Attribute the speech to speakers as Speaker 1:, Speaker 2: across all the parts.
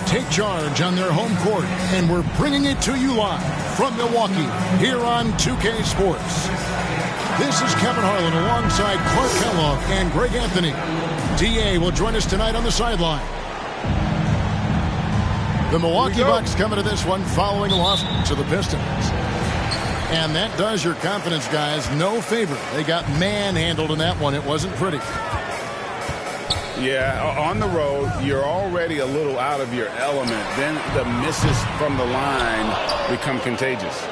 Speaker 1: take charge on their home court, and we're bringing it to you live from Milwaukee here on 2K Sports. This is Kevin Harlan alongside Clark Kellogg and Greg Anthony. DA will join us tonight on the sideline. The Milwaukee Bucks coming to this one following a loss to the Pistons. And that does your confidence guys no favor. They got manhandled in that one. It wasn't pretty.
Speaker 2: Yeah, on the road, you're already a little out of your element. Then the misses from the line become contagious.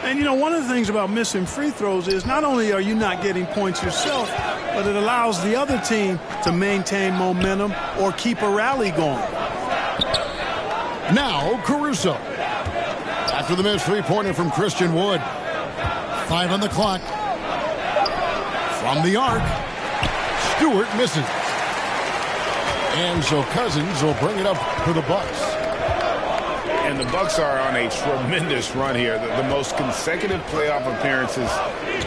Speaker 3: And, you know, one of the things about missing free throws is not only are you not getting points yourself, but it allows the other team to maintain momentum or keep a rally going.
Speaker 1: Now, Caruso. After the missed three-pointer from Christian Wood. 5 on the clock. From the arc. Stewart misses. And so Cousins will bring it up for the Bucks.
Speaker 2: And the Bucks are on a tremendous run here. The most consecutive playoff appearances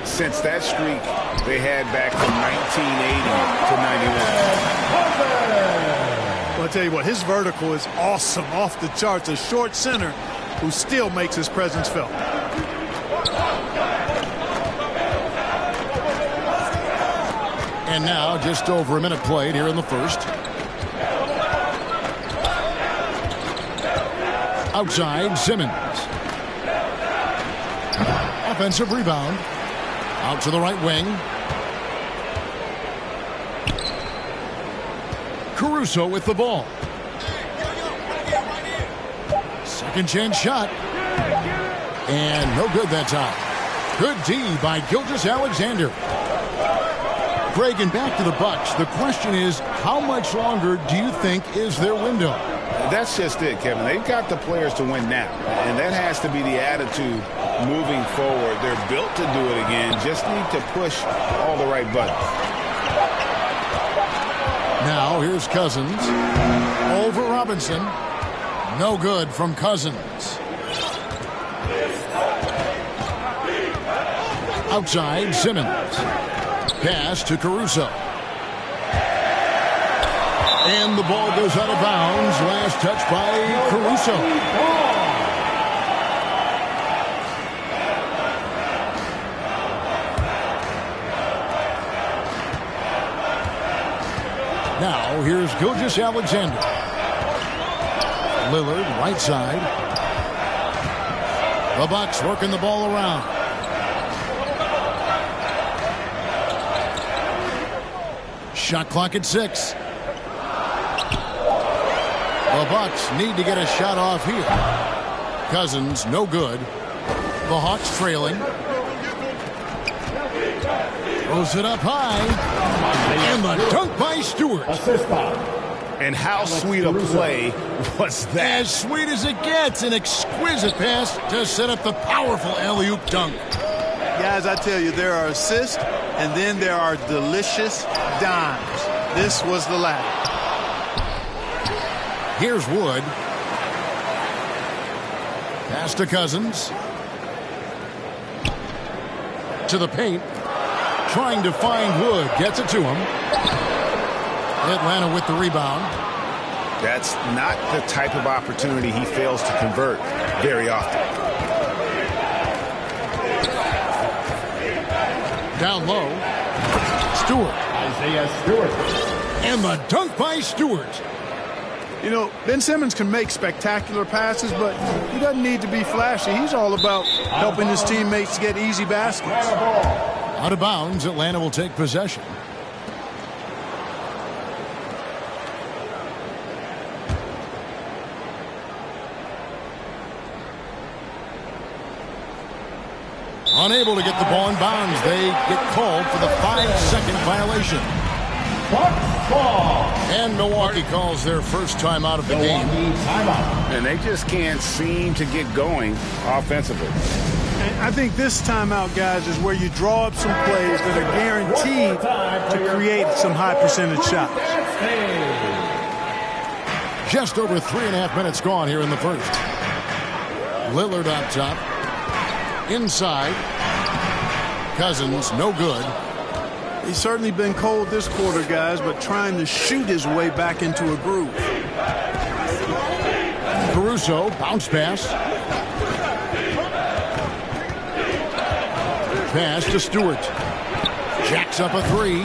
Speaker 2: since that streak they had back from 1980 to 91.
Speaker 3: Well, I'll tell you what, his vertical is awesome, off the charts. A short center who still makes his presence felt.
Speaker 1: And now just over a minute played here in the first. Outside, Simmons. Offensive rebound. Out to the right wing. Caruso with the ball. Second chance shot. And no good that time. Good D by Gilgeous-Alexander. Greg, and back to the Bucks. The question is, how much longer do you think is their window?
Speaker 2: That's just it, Kevin. They've got the players to win now, and that has to be the attitude moving forward. They're built to do it again. Just need to push all the right buttons.
Speaker 1: Now here's Cousins over Robinson. No good from Cousins. Outside, Simmons. Pass to Caruso. And the ball goes out of bounds. Last touch by Caruso. Now here's Gilgeous-Alexander. Lillard, right side. The Bucks working the ball around. Shot clock at 6. The Bucks need to get a shot off here. Cousins, no good. The Hawks trailing. Throws it up high. And the dunk by Stewart.
Speaker 2: And how sweet a play was that?
Speaker 1: As sweet as it gets. An exquisite pass to set up the powerful alley-oop dunk.
Speaker 3: Guys, I tell you, there are assists, and then there are delicious dimes. This was the latter.
Speaker 1: Here's Wood. Pass to Cousins. To the paint. Trying to find Wood. Gets it to him. Atlanta with the rebound.
Speaker 2: That's not the type of opportunity he fails to convert very often.
Speaker 1: Down low. Stewart.
Speaker 4: Isaiah Stewart.
Speaker 1: And the dunk by Stewart.
Speaker 3: You know, Ben Simmons can make spectacular passes, but he doesn't need to be flashy. He's all about helping his teammates get easy baskets.
Speaker 1: Out of bounds, Atlanta will take possession. Unable to get the ball in bounds. They get called for the 5-second violation. And Milwaukee calls their first timeout of the game.
Speaker 2: And they just can't seem to get going offensively.
Speaker 3: And I think this timeout, guys, is where you draw up some plays that are guaranteed to create some high percentage shots.
Speaker 1: Just over 3.5 minutes gone here in the first. Lillard up top. Inside. Cousins, no good.
Speaker 3: He's certainly been cold this quarter, guys, but trying to shoot his way back into a groove.
Speaker 1: Caruso, bounce pass. Pass to Stewart. Jacks up a three.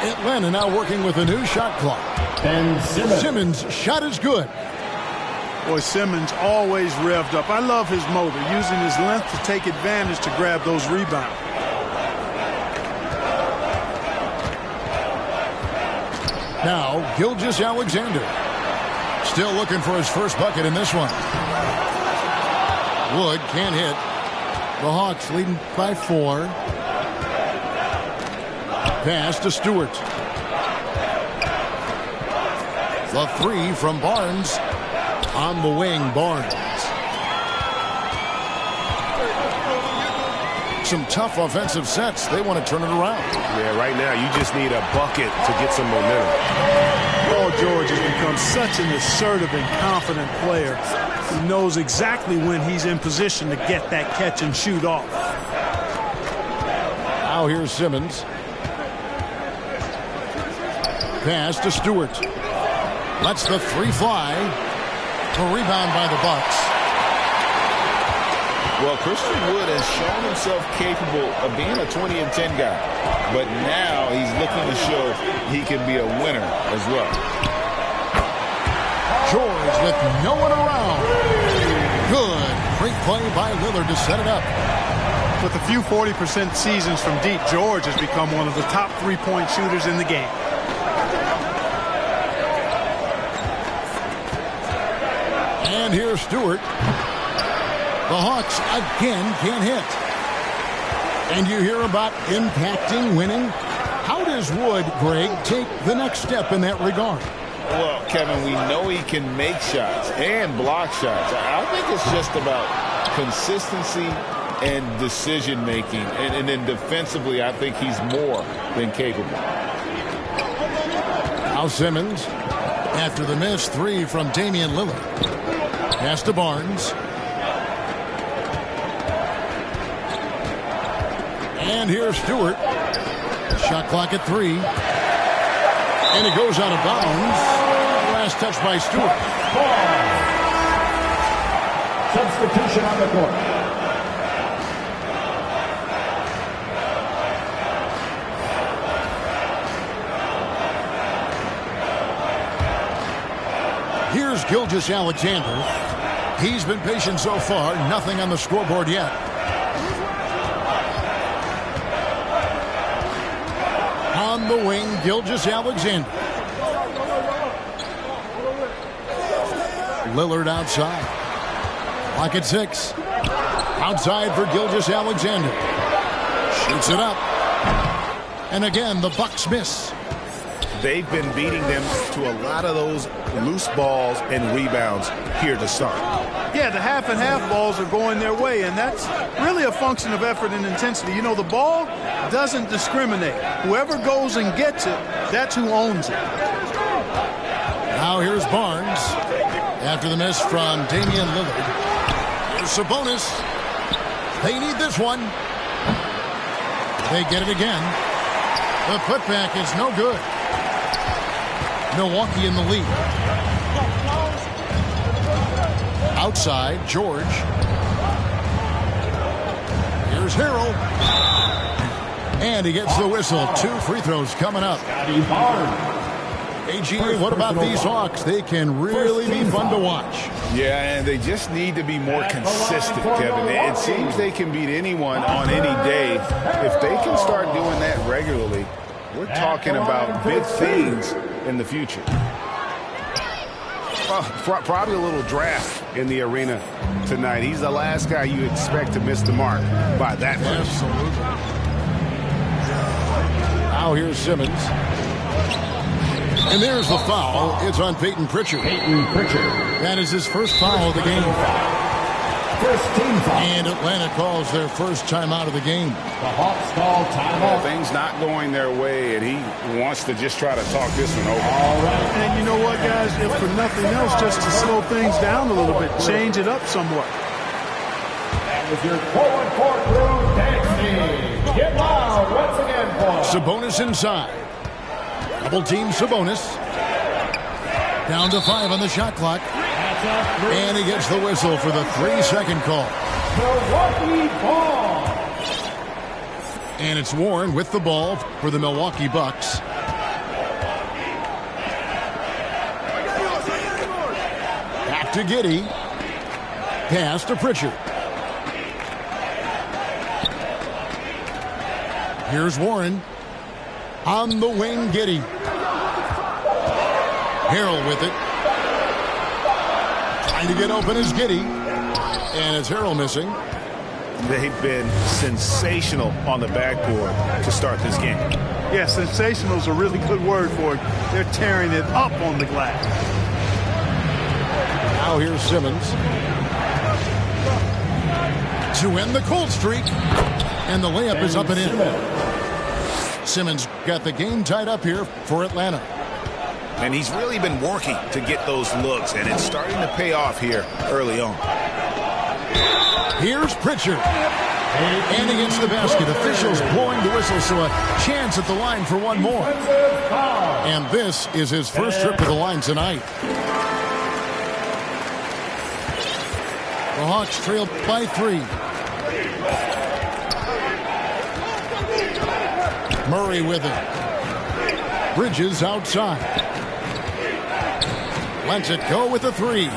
Speaker 1: Atlanta now working with a new shot clock.
Speaker 4: And
Speaker 1: Simmons' shot is good.
Speaker 3: Boy, Simmons always revved up. I love his motor, using his length to take advantage to grab those rebounds.
Speaker 1: Now, Gilgeous-Alexander. Still looking for his first bucket in this one. Wood can't hit. The Hawks leading by 4. Pass to Stewart. The three from Barnes. On the wing, Barnes. Some tough offensive sets. They want to turn it around.
Speaker 5: Yeah, right now you just need a bucket to get some momentum.
Speaker 3: Paul George has become such an assertive and confident player. He knows exactly when he's in position to get that catch and shoot off.
Speaker 1: Now here's Simmons. Pass to Stewart. Lets the three fly. A rebound by the Bucks.
Speaker 2: Well, Christian Wood has shown himself capable of being a 20 and 10 guy. But now he's looking to show he can be a winner as well.
Speaker 1: George with no one around. Good. Great play by Lillard to set it up.
Speaker 3: With a few 40% seasons from deep, George has become one of the top three-point shooters in the game.
Speaker 1: And here's Stewart. The Hawks again can't hit. And you hear about impacting winning. How does Wood, Greg, take the next step in that regard?
Speaker 2: Well, Kevin, we know he can make shots and block shots. I think it's just about consistency and decision-making. And then defensively, I think he's more than capable.
Speaker 1: Now Simmons, after the missed three from Damian Lillard. Pass to Barnes. And here's Stewart. Shot clock at 3. And it goes out of bounds. Last touch by Stewart.
Speaker 4: Substitution on the court.
Speaker 1: Here's Gilgeous-Alexander. He's been patient so far. Nothing on the scoreboard yet. On the wing, Gilgeous-Alexander. Lillard outside. Clock at 6. Outside for Gilgeous-Alexander. Shoots it up. And again, the Bucks miss.
Speaker 5: They've been beating them to a lot of those loose balls and rebounds here to start.
Speaker 3: Yeah, the half and half balls are going their way, and that's really a function of effort and intensity. You know, the ball doesn't discriminate. Whoever goes and gets it, that's who owns it.
Speaker 1: Now here's Barnes. After the miss from Damian Lillard. Here's Sabonis. They need this one. They get it again. The putback is no good. Milwaukee in the lead. Outside, George. Here's Harrell. And he gets the whistle. 2 free throws coming up. AG, what about these Hawks? They can really be fun to watch.
Speaker 2: Yeah, and they just need to be more consistent, Kevin. It seems they can beat anyone on any day. If they can start doing that regularly, we're talking about big things in the future.
Speaker 5: Probably a little draft in the arena tonight. He's the last guy you expect to miss the mark by that much.
Speaker 1: Absolutely. Now here's Simmons. And there's the foul. It's on Peyton Pritchard. That is his first foul of the game.
Speaker 4: First team foul.
Speaker 1: And Atlanta calls their first timeout of the game.
Speaker 4: The Hawks call timeout.
Speaker 2: Things not going their way, and he wants to just try to talk this one over.
Speaker 4: All right.
Speaker 3: And you know what, guys? If for nothing else, just to slow things down a little bit, change it up somewhat.
Speaker 4: That was your forward court crew dancing. Get loud once again for
Speaker 1: Sabonis inside. Double team Sabonis. Down to 5 on the shot clock. And he gets the whistle for the 3-second call.
Speaker 4: Milwaukee ball.
Speaker 1: And it's Warren with the ball for the Milwaukee Bucks. Back to Giddey. Pass to Pritchard. Here's Warren. On the wing, Giddey. Harrell with it. Trying to get open is Giddey. And it's Harrell missing.
Speaker 5: They've been sensational on the backboard to start this game.
Speaker 3: Yeah, sensational is a really good word for it. They're tearing it up on the glass.
Speaker 1: Now here's Simmons. To end the cold streak. And the layup is up and in. Simmons got the game tied up here for Atlanta.
Speaker 5: And he's really been working to get those looks, and it's starting to pay off here early on.
Speaker 1: Here's Pritchard. And against the basket. Officials blowing the whistle, so a chance at the line for one more. And this is his first trip to the line tonight. The Hawks trail by 3. Murray with it. Bridges outside. Lets it go with the 3.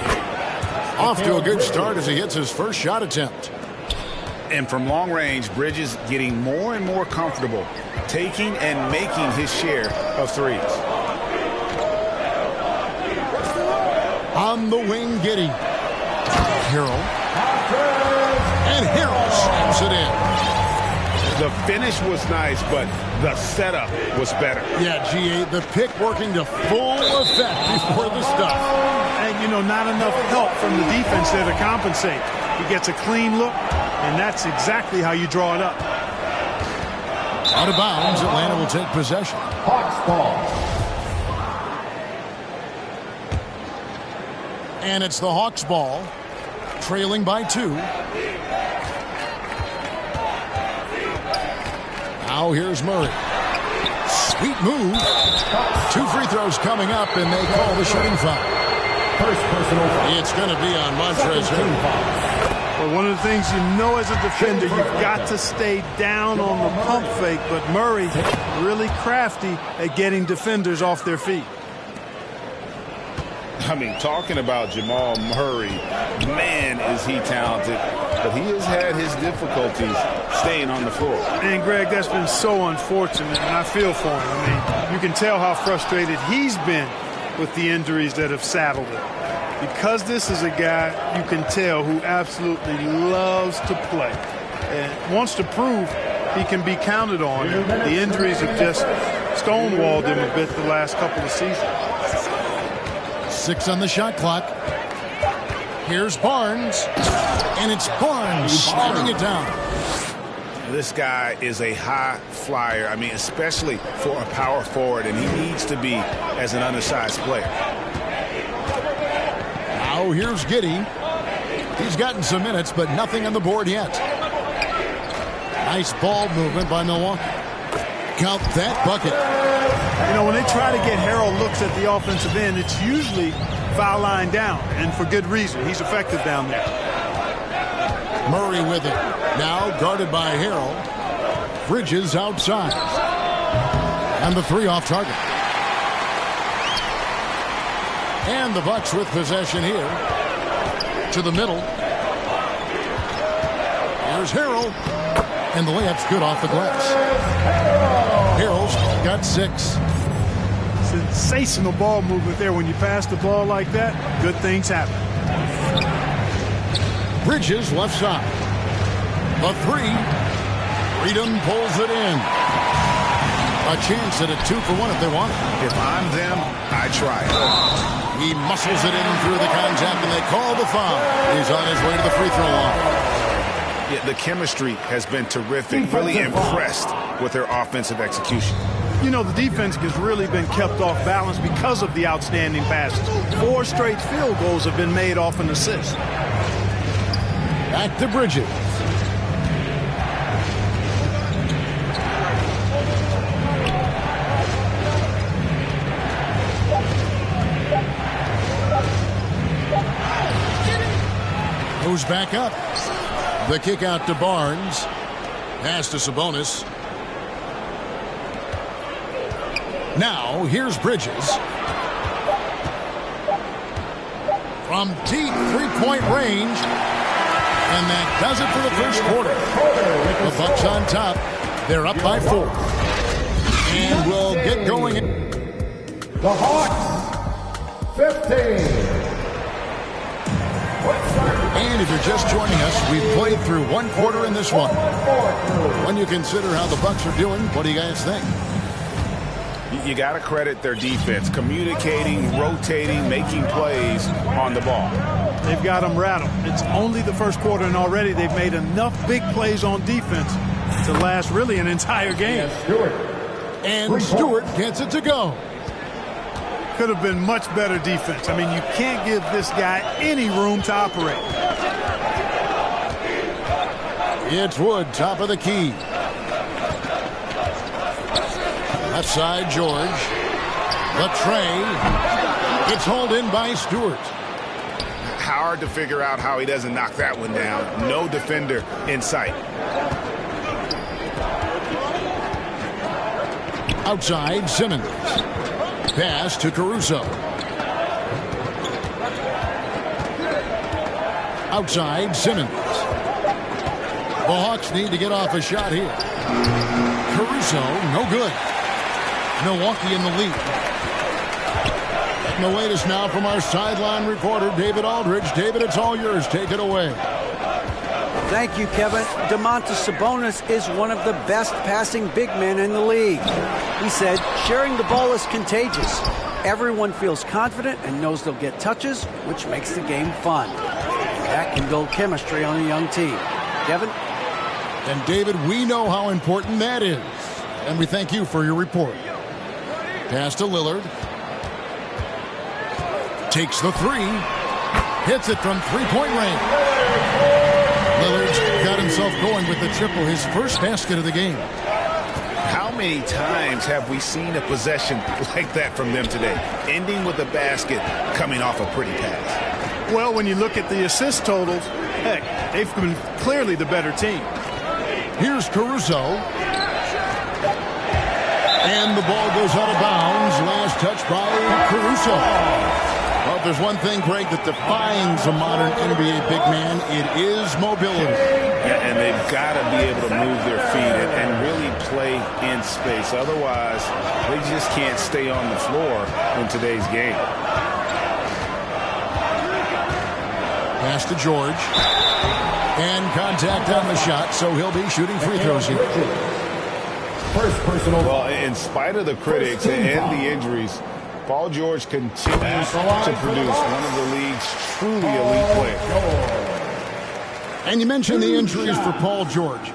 Speaker 1: Off to a good start as he hits his first shot attempt.
Speaker 5: And from long range, Bridges getting more and more comfortable taking and making his share of threes.
Speaker 1: On the wing, Giddey. Harrell. And Harrell slams it in.
Speaker 5: The finish was nice, but the setup was better.
Speaker 1: Yeah, GA, the pick working to full effect before the stuff.
Speaker 3: And, you know, not enough help from the defense there to compensate. He gets a clean look, and that's exactly how you draw it up.
Speaker 1: Out of bounds, Atlanta will take possession.
Speaker 4: Hawks ball.
Speaker 1: And it's the Hawks ball, trailing by 2. Now here's Murray. Sweet move. 2 free throws coming up, and they call the shooting foul.
Speaker 4: First personal foul.
Speaker 1: It's going to be on Montrezl Harrell.
Speaker 3: Well, one of the things you know as a defender, you've got to stay down on the pump fake, but Murray really crafty at getting defenders off their feet.
Speaker 2: I mean, talking about Jamal Murray, man, is he talented. But he has had his difficulties staying on the floor.
Speaker 3: And, Greg, that's been so unfortunate, and I feel for him. I mean, you can tell how frustrated he's been with the injuries that have saddled him. Because this is a guy you can tell who absolutely loves to play and wants to prove he can be counted on. The injuries have just stonewalled him a bit the last couple of seasons.
Speaker 1: 6 on the shot clock. Here's Barnes. And it's Barnes slamming it down.
Speaker 5: This guy is a high flyer. I mean, especially for a power forward, and he needs to be as an undersized player.
Speaker 1: Now here's Giddey. He's gotten some minutes, but nothing on the board yet. Nice ball movement by Milwaukee. Count that bucket.
Speaker 3: You know, when they try to get Harrell looks at the offensive end, it's usually foul line down, and for good reason. He's effective down there.
Speaker 1: Murray with it. Now guarded by Harrell. Bridges outside. And the 3 off target. And the Bucks with possession here. To the middle. Here's Harrell. And the layup's good off the glass. Harrell's got 6.
Speaker 3: Sensational ball movement there. When you pass the ball like that, good things happen.
Speaker 1: Bridges left side. The 3. Freedom pulls it in. A chance at a 2 for 1 if they want it.
Speaker 5: If I'm them, I try it.
Speaker 1: He muscles it in through the contact, and they call the foul. He's on his way to the free throw line.
Speaker 5: Yeah, the chemistry has been terrific. Really impressed with their offensive execution.
Speaker 3: You know, the defense has really been kept off balance because of the outstanding passes. 4 straight field goals have been made off an assist.
Speaker 1: Back to Bridges. Goes back up. The kick out to Barnes. Pass to Sabonis. Now, here's Bridges. From deep three-point range. And that does it for the first quarter. The Bucks on top. They're up by 4. And we'll get going.
Speaker 4: The Hawks, 15.
Speaker 1: And if you're just joining us, we've played through one quarter in this one. When you consider how the Bucks are doing, what do you guys think?
Speaker 5: You got to credit their defense, communicating, rotating, making plays on the ball.
Speaker 3: They've got them rattled. It's only the first quarter, and already they've made enough big plays on defense to last really an entire game.
Speaker 1: And Stewart gets it to go.
Speaker 3: Could have been much better defense. I mean, you can't give this guy any room to operate.
Speaker 1: It's Wood, top of the key. Left side, George. The tray. It's hauled in by Stewart.
Speaker 5: Hard to figure out how he doesn't knock that one down. No defender in sight.
Speaker 1: Outside, Simmons. Pass to Caruso. Outside, Simmons. The Hawks need to get off a shot here. Caruso, no good. Milwaukee in the lead. And the latest now from our sideline reporter, David Aldridge. David, it's all yours. Take it away.
Speaker 6: Thank you, Kevin. Domantas Sabonis is one of the best passing big men in the league. He said, sharing the ball is contagious. Everyone feels confident and knows they'll get touches, which makes the game fun. That can build chemistry on a young team. Kevin?
Speaker 1: And David, we know how important that is. And we thank you for your report. Pass to Lillard. Takes the three. Hits it from three-point range. Lillard's got himself going with the triple, his first basket of the game.
Speaker 5: How many times have we seen a possession like that from them today? Ending with a basket, coming off a pretty pass.
Speaker 3: Well, when you look at the assist totals, heck, they've been clearly the better team.
Speaker 1: Here's Caruso. And the ball goes out of bounds. Last touch by Caruso. Well, if there's one thing, Greg, that defines a modern NBA big man, it is mobility.
Speaker 5: Yeah, and they've got to be able to move their feet and really play in space. Otherwise, they just can't stay on the floor in today's game.
Speaker 1: Pass to George. And contact on the shot, so he'll be shooting free throws here.
Speaker 4: First personal.
Speaker 2: Well, in spite of the critics and the injuries, Paul George continues to produce one of the league's truly elite players.
Speaker 1: And you mentioned the injuries for Paul George.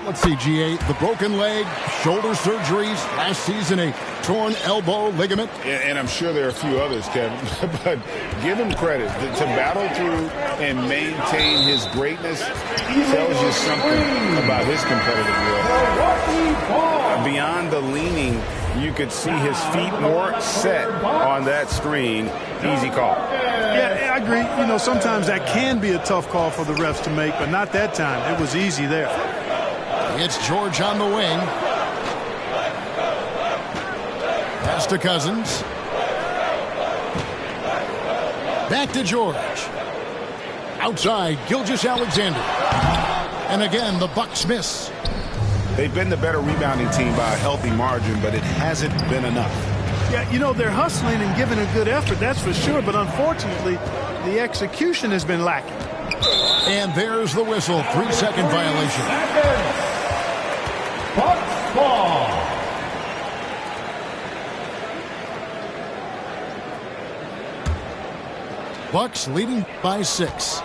Speaker 1: Let's see, GA, the broken leg, shoulder surgeries, last season a torn elbow ligament.
Speaker 2: And I'm sure there are a few others, Kevin, but give him credit. To battle through and maintain his greatness tells you something about his competitive will. Beyond the leaning, you could see his feet more set on that screen. Easy call.
Speaker 3: Yeah, I agree. You know, sometimes that can be a tough call for the refs to make, but not that time. It was easy there.
Speaker 1: It's George on the wing. Pass to Cousins. Back to George. Outside, Gilgeous-Alexander. And again, the Bucks miss.
Speaker 5: They've been the better rebounding team by a healthy margin, but it hasn't been enough.
Speaker 3: Yeah, you know, they're hustling and giving a good effort, that's for sure, but unfortunately, the execution has been lacking.
Speaker 1: And there's the whistle, 3-second violation.
Speaker 4: Bucks ball.
Speaker 1: Bucks leading by 6.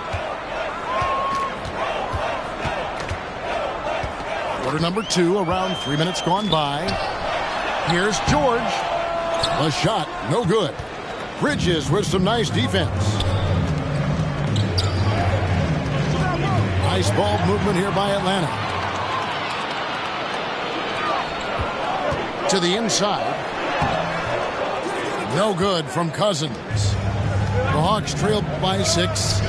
Speaker 1: Quarter number 2, around 3 minutes gone by. Here's George. A shot, no good. Bridges with some nice defense. Nice ball movement here by Atlanta. To the inside. No good from Cousins. The Hawks trail by 6.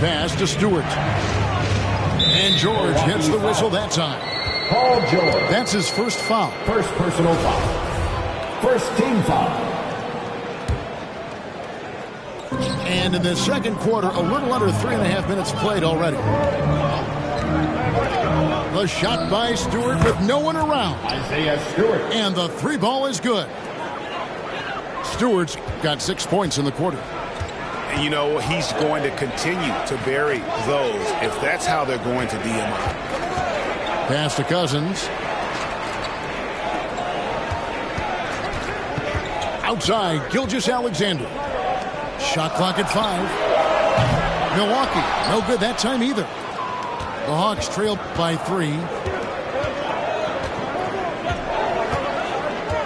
Speaker 1: pass to Stewart. And George gets the whistle that time.
Speaker 4: Paul George.
Speaker 1: That's his first foul.
Speaker 4: First personal foul. First team foul.
Speaker 1: And in the second quarter, a little under 3.5 minutes played already. The shot by Stewart with no one around.
Speaker 4: Isaiah Stewart.
Speaker 1: And the three ball is good. Stewart's got 6 points in the quarter.
Speaker 5: And you know, he's going to continue to bury those if that's how they're going to DM up.
Speaker 1: Pass to Cousins. Outside, Gilgeous-Alexander. Shot clock at 5. Milwaukee, no good that time either. The Hawks trail by 3.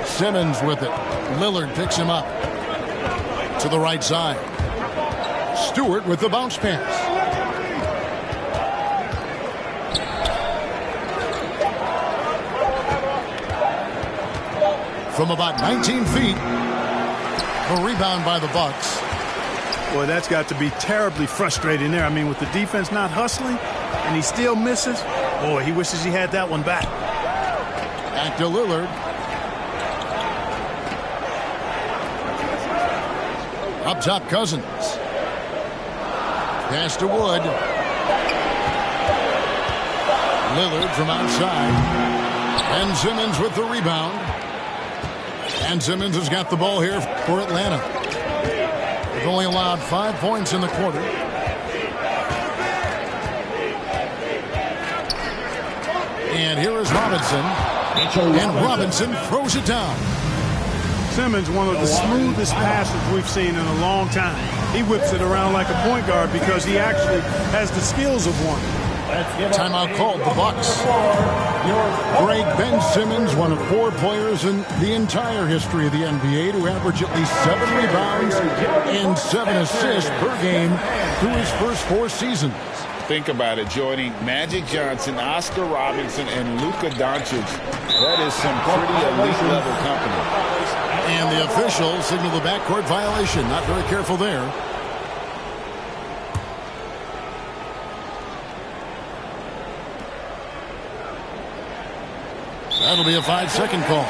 Speaker 1: Simmons with it. Lillard picks him up. To the right side. Stewart with the bounce pass. From about 19 feet. A rebound by the Bucks.
Speaker 3: Boy, that's got to be terribly frustrating there. I mean, with the defense not hustling and he still misses, boy, he wishes he had that one back.
Speaker 1: Back to Lillard. Up top, Cousins. Pass to Wood. Lillard from outside. And Simmons with the rebound. And Simmons has got the ball here for Atlanta. They've only allowed 5 points in the quarter. And here is Robinson. And Robinson throws it down.
Speaker 3: Simmons, one of the smoothest passes we've seen in a long time. He whips it around like a point guard because he actually has the skills of one.
Speaker 1: Timeout called, the Bucks. Greg Ben Simmons, one of 4 players in the entire history of the NBA to average at least 7 rebounds and 7 assists per game through his first 4 seasons.
Speaker 2: Think about it, joining Magic Johnson, Oscar Robinson, and Luka Doncic. That is some pretty elite level company.
Speaker 1: And the official signaled the backcourt violation. Not very careful there. That'll be a 5-second call.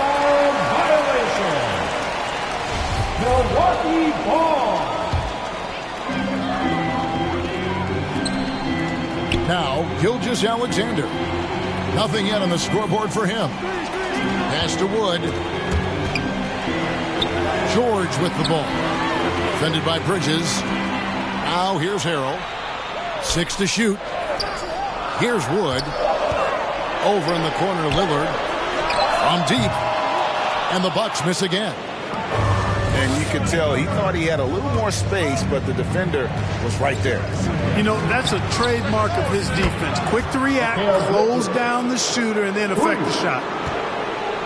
Speaker 4: Violation. Milwaukee ball.
Speaker 1: Now, Gilgeous-Alexander. Nothing yet on the scoreboard for him. Pass to Wood. George with the ball. Defended by Bridges. Now here's Harrell. 6 to shoot. Here's Wood. Over in the corner, Lillard. From deep. And the Bucks miss again.
Speaker 5: And you could tell he thought he had a little more space, but the defender was right there.
Speaker 3: You know, that's a trademark of his defense. Quick to react, close down the shooter, and then affect the shot.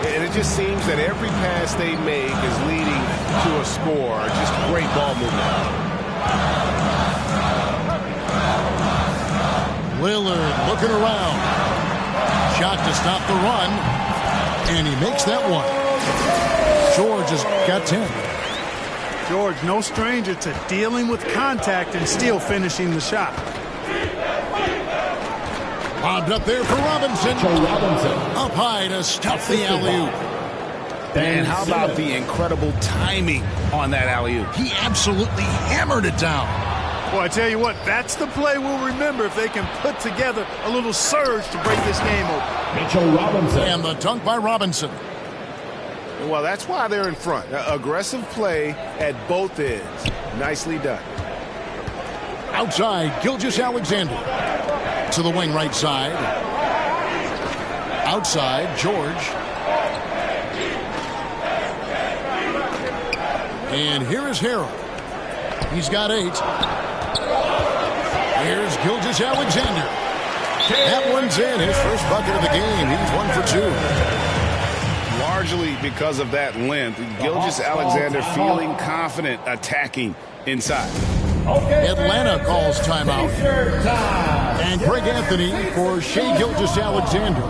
Speaker 5: And it just seems that every pass they make is leading to a score. Just great ball movement.
Speaker 1: Lillard looking around. Shot to stop the run. And he makes that one. George has got 10.
Speaker 3: George, no stranger to dealing with contact and still finishing the shot.
Speaker 1: Bobbed up there for Robinson. Up high to stuff the alley-oop.
Speaker 5: And how about the incredible timing on that alley-oop?
Speaker 1: He absolutely hammered it down.
Speaker 3: Well, I tell you what, that's the play we'll remember if they can put together a little surge to break this game open.
Speaker 1: And the dunk by Robinson.
Speaker 5: Well, that's why they're in front. Aggressive play at both ends. Nicely done.
Speaker 1: Outside, Gilgeous-Alexander. To the wing right side. Outside, George. And here is Harrell. He's got 8. Here's Gilgeous-Alexander. That one's in. His first bucket of the game. He's 1 for 2.
Speaker 5: Largely because of that length. Gilgeous-Alexander feeling confident attacking inside.
Speaker 1: Atlanta calls timeout. And Greg Anthony for Shai Gilgeous-Alexander.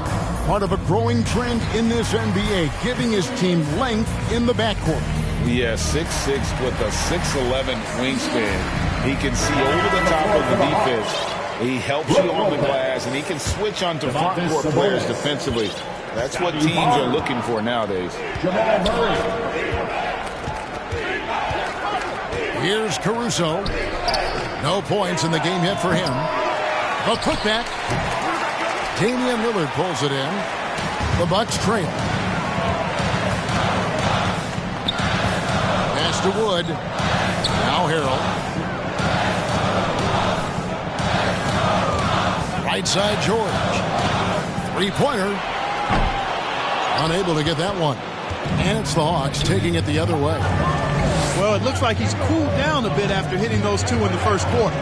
Speaker 1: Part of a growing trend in this NBA, giving his team length in the backcourt.
Speaker 2: Yeah, 6'6" with a 6'11" wingspan. He can see over the top of the defense. He helps you on the glass, and he can switch onto front court players defensively. That's what teams are looking for nowadays.
Speaker 1: Here's Caruso. No points in the game yet for him. The putback. Damian Lillard pulls it in. The Bucks trail. Pass to Wood. Now Harrell. Right side George. Three-pointer. Unable to get that one. And it's the Hawks taking it the other way.
Speaker 3: Well, it looks like he's cooled down a bit after hitting those two in the first quarter.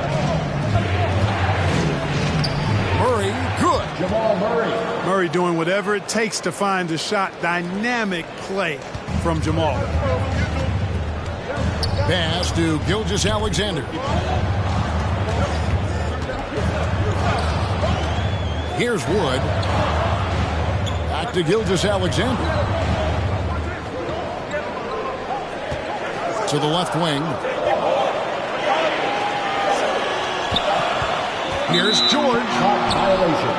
Speaker 1: Murray, good.
Speaker 4: Jamal Murray.
Speaker 3: Murray doing whatever it takes to find the shot. Dynamic play from Jamal.
Speaker 1: Pass to Gilgeous-Alexander. Here's Wood. Back to Gilgeous-Alexander. To the left wing. Here's George.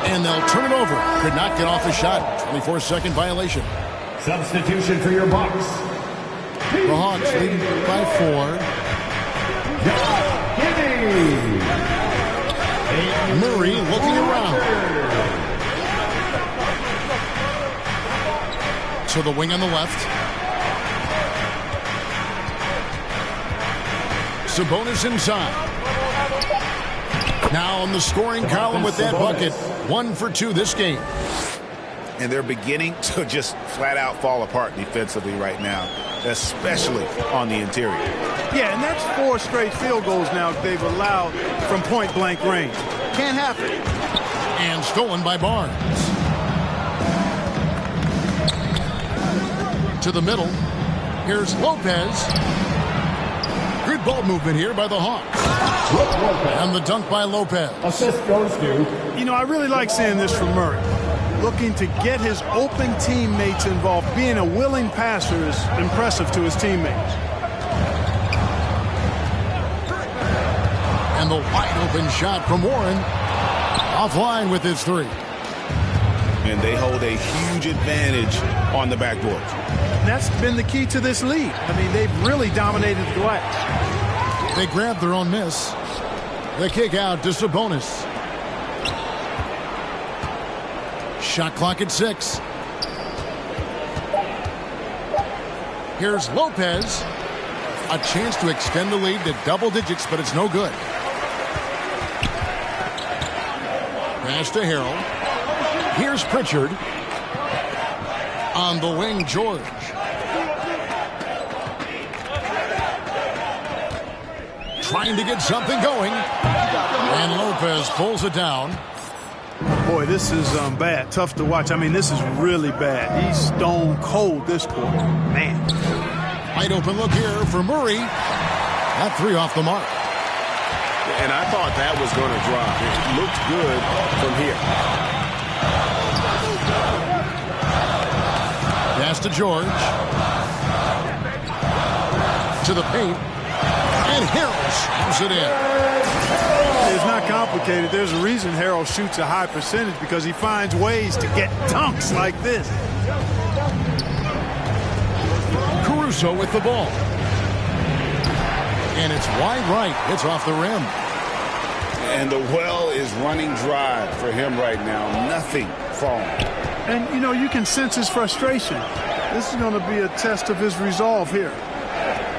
Speaker 1: And they'll turn it over. Could not get off the shot. 24-second violation.
Speaker 4: Substitution for your Bucks.
Speaker 1: The Hawks leading by 4. Murray looking around. To the wing on the left. Sabonis inside. Now on the scoring column with that bucket. 1 for 2 this game.
Speaker 5: And they're beginning to just flat out fall apart defensively right now, especially on the interior.
Speaker 3: Yeah, and that's 4 straight field goals now they've allowed from point-blank range. Can't happen.
Speaker 1: And stolen by Barnes. To the middle. Here's Lopez. Good ball movement here by the Hawks. And the dunk by Lopez.
Speaker 4: Assist goes to.
Speaker 3: You know, I really like seeing this from Murray. Looking to get his open teammates involved. Being a willing passer is impressive to his teammates.
Speaker 1: And the wide open shot from Warren. Offline with his 3.
Speaker 5: And they hold a huge advantage on the backboard.
Speaker 3: That's been the key to this lead. I mean, they've really dominated the glass.
Speaker 1: They grab their own miss. The kick out to Sabonis. Shot clock at 6. Here's Lopez. A chance to extend the lead to double digits, but it's no good. Pass to Harrell. Here's Pritchard. On the wing, George. Trying to get something going. And Lopez pulls it down.
Speaker 3: Boy, this is bad. Tough to watch. I mean, this is really bad. He's stone cold this quarter. Man.
Speaker 1: Wide open look here for Murray. That 3 off the mark.
Speaker 5: And I thought that was going to drop. It looked good from here.
Speaker 1: Pass to George. To the paint. And Harrell shoots it in.
Speaker 3: It's not complicated. There's a reason Harrell shoots a high percentage, because he finds ways to get dunks like this.
Speaker 1: Caruso with the ball. And it's wide right. It's off the rim.
Speaker 5: And the well is running dry for him right now. Nothing falling.
Speaker 3: And, you know, you can sense his frustration. This is going to be a test of his resolve here.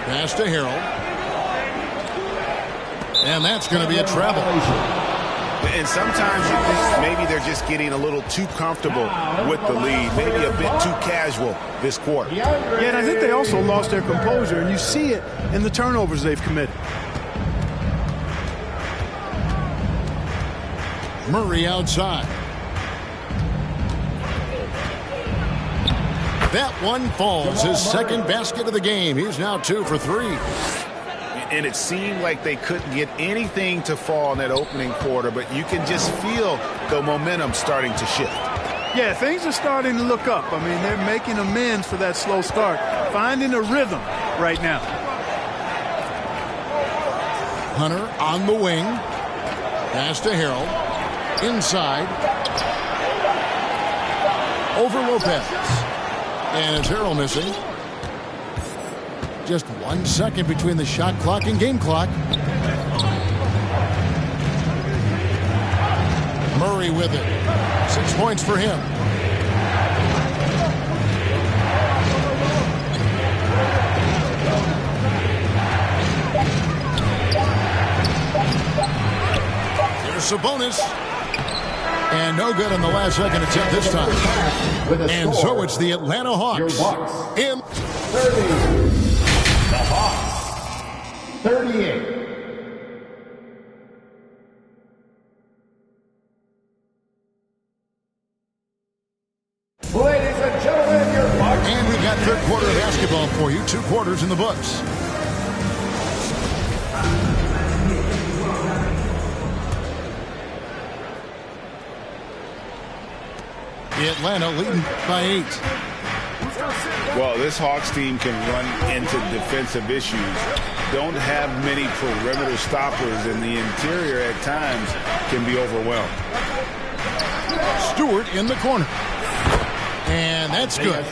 Speaker 1: Pass to Harrell. And that's going to be a travel.
Speaker 5: And sometimes you think maybe they're just getting a little too comfortable with the lead, maybe a bit too casual this quarter.
Speaker 3: Yeah, and I think they also lost their composure, and you see it in the turnovers they've committed.
Speaker 1: Murray outside. That one falls. His second basket of the game. He's now 2 for 3.
Speaker 5: And it seemed like they couldn't get anything to fall in that opening quarter, but you can just feel the momentum starting to shift.
Speaker 3: Yeah, things are starting to look up. I mean, they're making amends for that slow start, finding a rhythm right now.
Speaker 1: Hunter on the wing. Pass to Harold. Inside. Over Lopez. And it's Harold missing. Just 1 second between the shot clock and game clock. Murray with it. 6 points for him. Here's Sabonis. And no good on the last second attempt this time. And so it's the Atlanta Hawks. In
Speaker 4: 30. The Hawks. 38. Ladies and gentlemen, your Bucks.
Speaker 1: And we've got third quarter of basketball for you. 2 quarters in the books. Atlanta leading by 8.
Speaker 5: Well, this Hawks team can run into defensive issues. Don't have many perimeter stoppers, and the interior at times can be overwhelmed.
Speaker 1: Stewart in the corner. And that's good.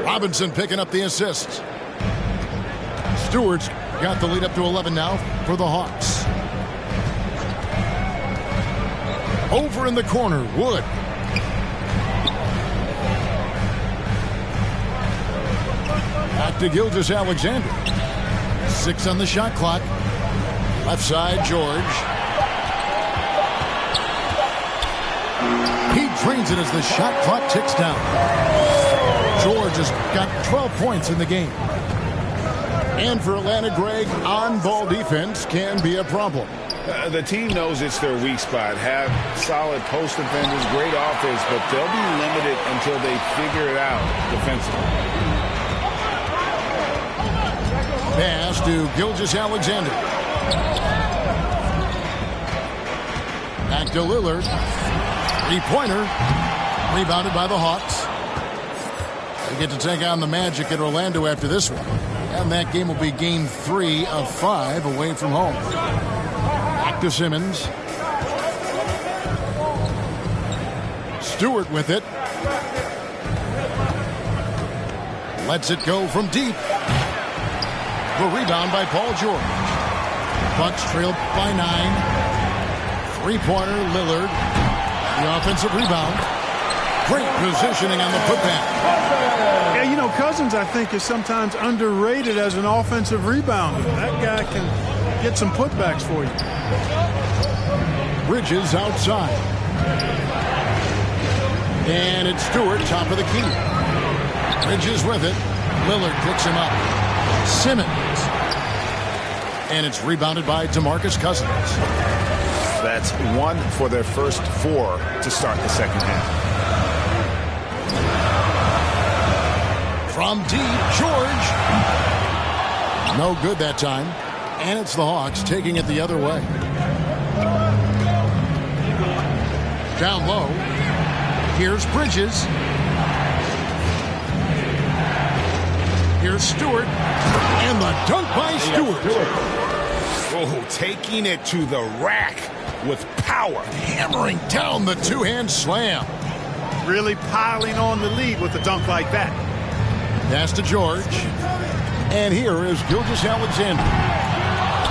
Speaker 1: Robinson picking up the assist. Stewart's got the lead up to 11 now for the Hawks. Over in the corner, Wood. Back to Gilgeous-Alexander. 6 on the shot clock. Left side, George. He drains it as the shot clock ticks down. George has got 12 points in the game. And for Atlanta, Greg, on-ball defense can be a problem.
Speaker 5: The team knows it's their weak spot. Have solid post defenders, great offense, but they'll be limited until they figure it out defensively.
Speaker 1: Pass to Gilgeous-Alexander. Back to Lillard. 3-pointer. Rebounded by the Hawks. They get to take on the Magic at Orlando after this one. And that game will be game 3 of 5 away from home. Back to Simmons. Stewart with it. Lets it go from deep. The rebound by Paul George. Bucks trailed by 9. 3-pointer, Lillard. The offensive rebound. Great positioning on the putback.
Speaker 3: Yeah, you know, Cousins, I think, is sometimes underrated as an offensive rebounder. That guy can get some putbacks for you.
Speaker 1: Bridges outside. And it's Stewart, top of the key. Bridges with it. Lillard picks him up. Simmons. And it's rebounded by DeMarcus Cousins.
Speaker 5: That's 1 for their first 4 to start the second half.
Speaker 1: From deep, George. No good that time. And it's the Hawks taking it the other way. Down low. Here's Bridges. Here's Stewart. And the dunk by Stewart.
Speaker 5: Oh, taking it to the rack with power.
Speaker 1: Hammering down the two-hand slam.
Speaker 3: Really piling on the lead with a dunk like that.
Speaker 1: Pass to George. And here is Gilgeous-Alexander.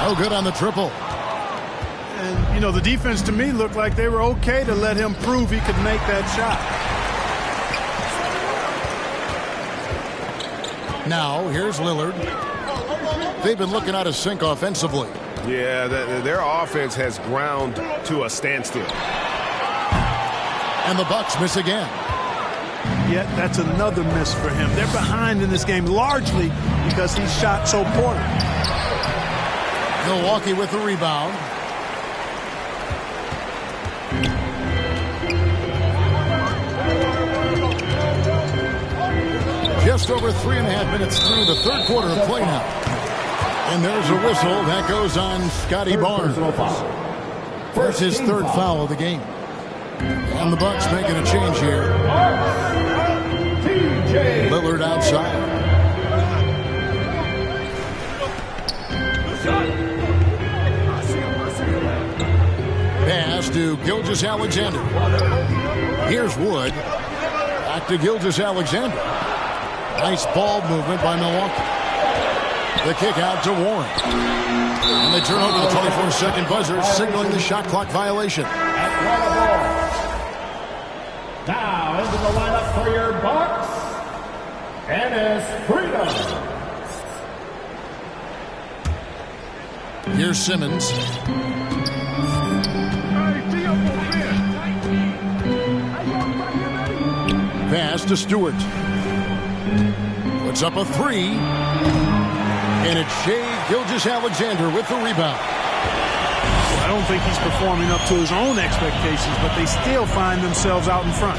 Speaker 1: No good on the triple.
Speaker 3: And, you know, the defense to me looked like they were okay to let him prove he could make that shot.
Speaker 1: Now, here's Lillard. They've been looking out of sync offensively.
Speaker 7: Yeah, their offense has ground to a standstill.
Speaker 1: And the Bucks miss again.
Speaker 3: Yet that's another miss for him. They're behind in this game largely because he shot so poorly.
Speaker 1: Milwaukee with the rebound. Just over 3.5 minutes through the third quarter of play now. And there's a whistle that goes on Scotty Barnes. That's his third foul of the game. And the Bucks making a change here. Lillard outside. to Gilgeous-Alexander. Here's Wood. Back to Gilgeous-Alexander. Nice ball movement by Milwaukee. The kick out to Warren. And they turn over the 24-second buzzer, signaling the shot clock violation.
Speaker 4: Now into the lineup for your Bucks, Ennis Freedom.
Speaker 1: Here's Simmons. Pass to Stewart. Puts up a three. And it's Shai Gilgeous-Alexander with the rebound.
Speaker 3: I don't think he's performing up to his own expectations, but they still find themselves out in front.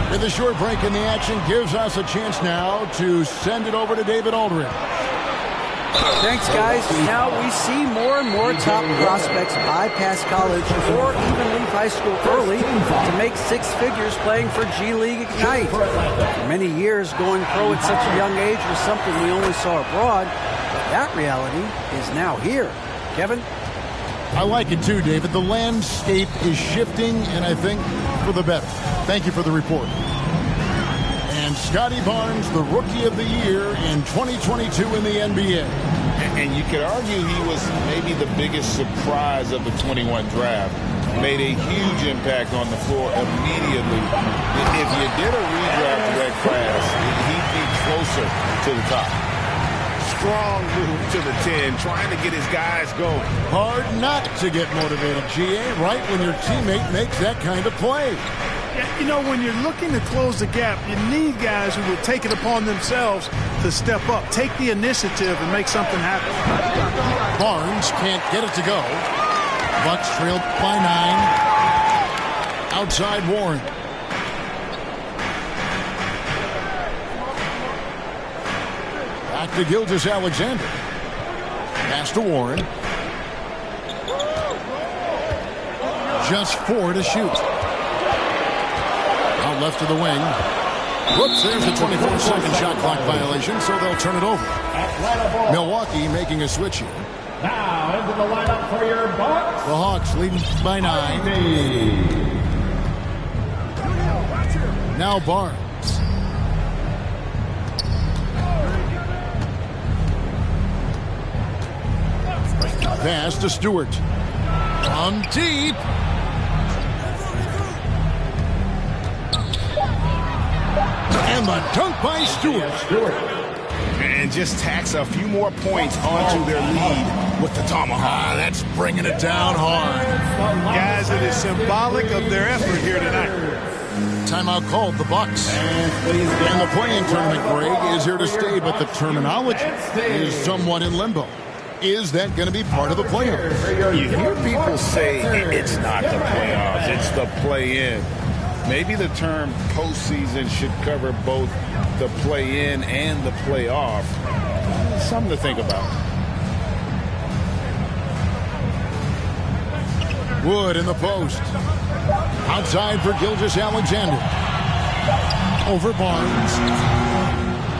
Speaker 1: With a short break in the action, gives us a chance now to send it over to David Aldridge.
Speaker 6: Thanks, guys. Now we see more and more top prospects bypass college or even leave high school early to make six figures playing for G League Ignite. For many years, going pro at such a young age was something we only saw abroad, but that reality is now here. Kevin?
Speaker 1: I like it too, David. The landscape is shifting, and I think for the better. Thank you for the report. And Scotty Barnes, the Rookie of the Year in 2022 in the NBA.
Speaker 2: And you could argue he was maybe the biggest surprise of the 21 draft. Made a huge impact on the floor immediately. If you did a redraft of that class, he'd be closer to the top.
Speaker 5: Strong move to the 10, trying to get his guys going.
Speaker 1: Hard not to get motivated, GA, right when your teammate makes that kind of play.
Speaker 3: You know, when you're looking to close the gap, you need guys who will take it upon themselves to step up, take the initiative, and make something happen.
Speaker 1: Barnes can't get it to go. Bucks trailed by 9. Outside Warren. Back to Gilgeous-Alexander. Pass to Warren. Just 4 to shoot. Out left to the wing. Whoops, there's the 24-second shot clock violation, so they'll turn it over. Milwaukee making a switch here.
Speaker 4: Now into the lineup for your Bucks,
Speaker 1: The Hawks leading by 9. Now Barnes. Pass to Stewart. From deep. And the dunk by Stewart.
Speaker 5: And just tacks a few more points onto their lead with the tomahawk.
Speaker 1: That's bringing it down hard.
Speaker 3: Guys, it is symbolic of their effort here tonight.
Speaker 1: Timeout called, the Bucks. And the play-in tournament, Greg, is here to stay, but the terminology is somewhat in limbo. Is that going to be part of the playoffs?
Speaker 2: You hear people say it's not the playoffs, it's the play-in. Maybe the term postseason should cover both the play-in and the playoff. Something to think about.
Speaker 1: Wood in the post. Outside for Gilgeous-Alexander. Over Barnes.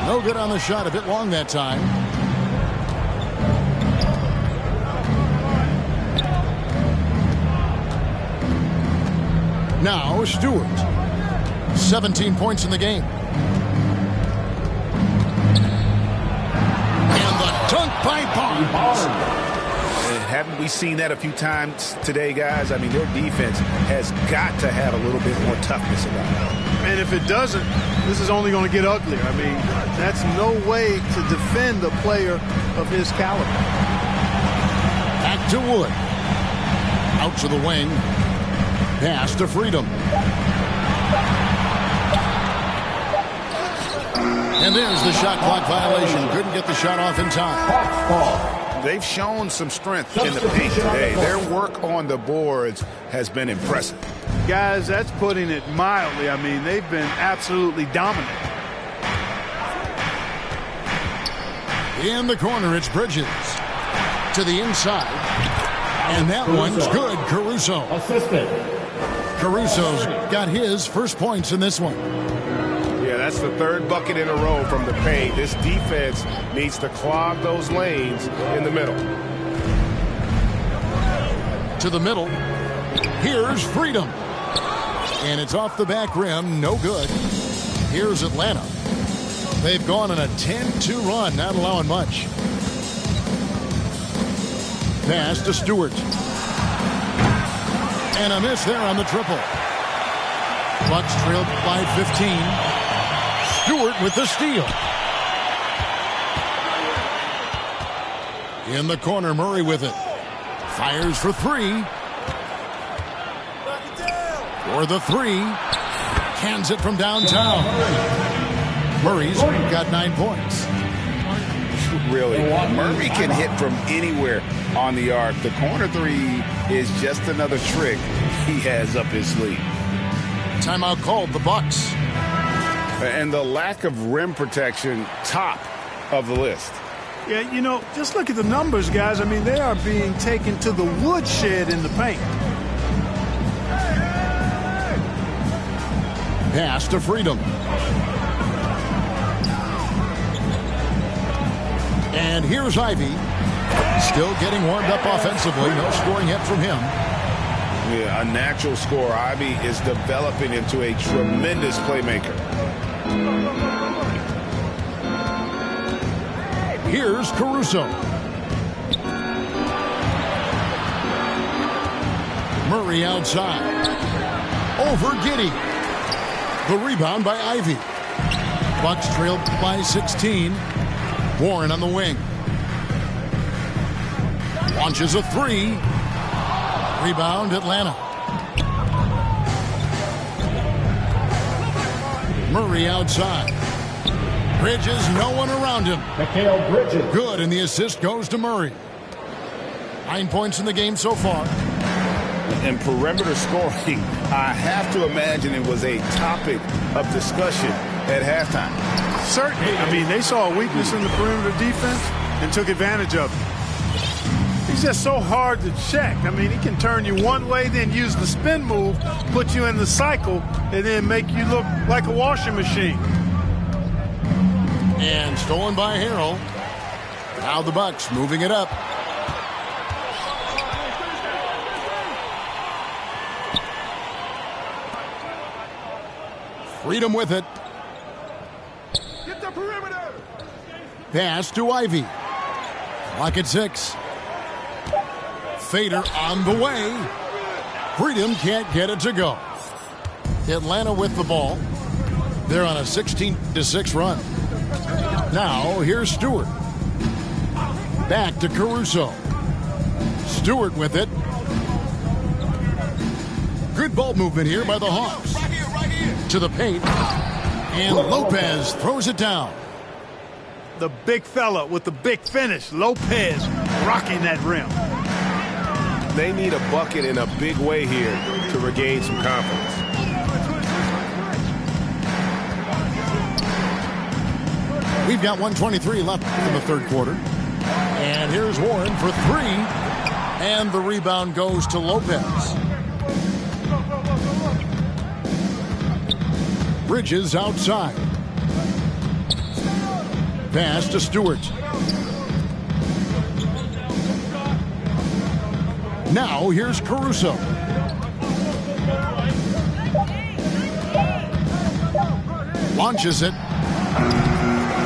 Speaker 1: No good on the shot. A bit long that time. Now Stewart. 17 points in the game. And the dunk by Barnes.
Speaker 5: Haven't we seen that a few times today, guys? I mean, their defense has got to have a little bit more toughness about it.
Speaker 3: And if it doesn't, this is only going to get uglier. I mean, that's no way to defend a player of his caliber.
Speaker 1: Back to Wood. Out to the wing. Pass to Freedom. And there's the shot clock violation. Couldn't get the shot off in time.
Speaker 5: They've shown some strength in the paint today. Their work on the boards has been impressive.
Speaker 3: Guys, that's putting it mildly. I mean, they've been absolutely dominant.
Speaker 1: In the corner, it's Bridges. To the inside. And that one's good. Caruso.
Speaker 4: assistant.
Speaker 1: Caruso's got his first points in this one.
Speaker 5: Yeah, that's the third bucket in a row from the paint. This defense needs to clog those lanes in the middle.
Speaker 1: To the middle. Here's Freedom. And it's off the back rim. No good. Here's Atlanta. They've gone on a 10-2 run, not allowing much. Pass to Stewart. And a miss there on the triple. Bucks trailed by 15. Stewart with the steal. In the corner, Murray with it. Fires for three. For the three. Cans it from downtown. Murray's got 9 points.
Speaker 5: Really, Murray can hit from anywhere on the arc. The corner three is just another trick he has up his sleeve.
Speaker 1: Timeout called, the Bucks.
Speaker 5: And the lack of rim protection, top of the list.
Speaker 3: Yeah, you know, just look at the numbers, guys. I mean, they are being taken to the woodshed in the paint.
Speaker 1: Pass to Freedom. And here's Ivy. Still getting warmed up offensively. No scoring hit from him.
Speaker 5: Yeah, a natural scorer. Ivy is developing into a tremendous playmaker.
Speaker 1: Here's Caruso. Murray outside. Over Giddey. The rebound by Ivy. Bucks trailed by 16. Warren on the wing. Launches a three. Rebound, Atlanta. Murray outside. Bridges, no one around him.
Speaker 4: Mikal Bridges.
Speaker 1: Good, and the assist goes to Murray. 9 points in the game so far.
Speaker 5: And perimeter scoring, I have to imagine it was a topic of discussion at halftime.
Speaker 3: Certainly. I mean, they saw a weakness in the perimeter defense and took advantage of it. He's just so hard to check. I mean, he can turn you one way, then use the spin move, put you in the cycle, and then make you look like a washing machine.
Speaker 1: And stolen by Harrell. Now the Bucks moving it up. Freedom with it.
Speaker 4: Get the perimeter.
Speaker 1: Pass to Ivy. Clock at 6. Fader on the way. Freedom can't get it to go. Atlanta with the ball. They're on a 16-6 run. Now here's Stewart. Back to Caruso. Stewart with it. Good ball movement here by the Hawks. To the paint. And Lopez throws it down.
Speaker 3: The big fella with the big finish. Lopez rocking that rim.
Speaker 7: They need a bucket in a big way here to regain some confidence.
Speaker 1: We've got 1:23 left in the third quarter. And here's Warren for three. And the rebound goes to Lopez. Bridges outside. Pass to Stewart. Now here's Caruso. Launches it.